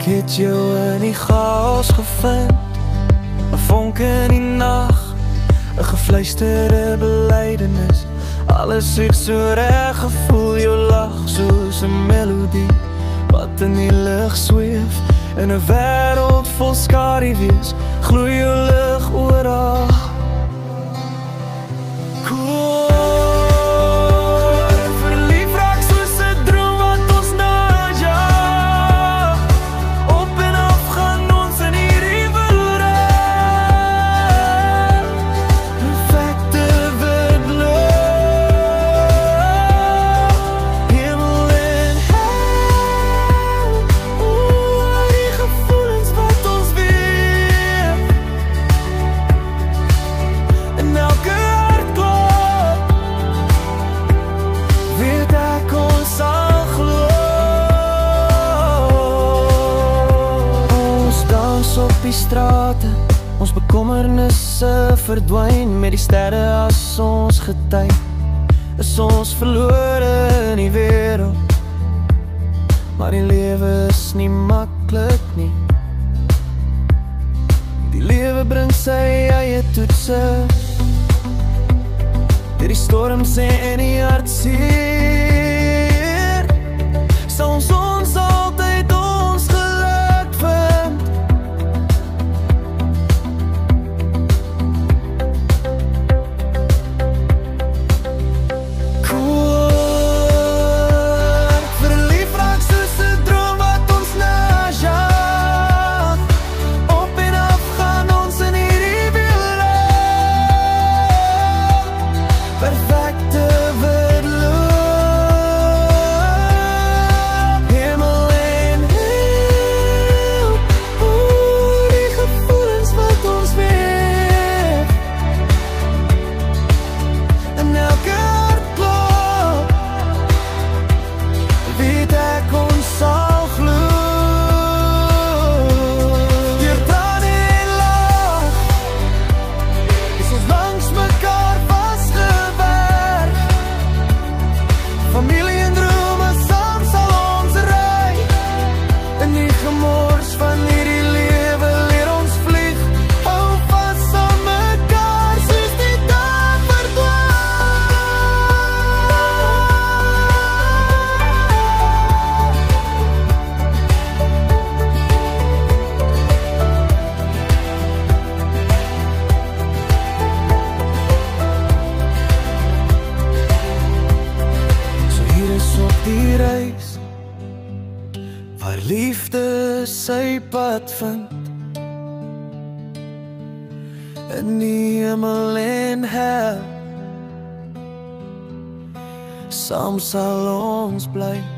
Ek het jou in die chaos gevind, 'n vonk in die nag, 'n gefluisterde belydenis. Alles het so reg gevoel, jou lag soos 'n melodie wat in die lug sweef. In 'n wêreld vol skaduwees gloei jou lig oral. Cool. Op die strate, ons bekommernisse verdwyn met die sterre as ons gety. Is ons verlore in die wêreld, maar die lewe is nie maklik nie. Die lewe bring sy eie toetse, deur die storms en die hartseer. Soms ons altyd ons geluk vind. Die reis waar liefde sy pad vind, in die hemel en hel, saam sal ons bly.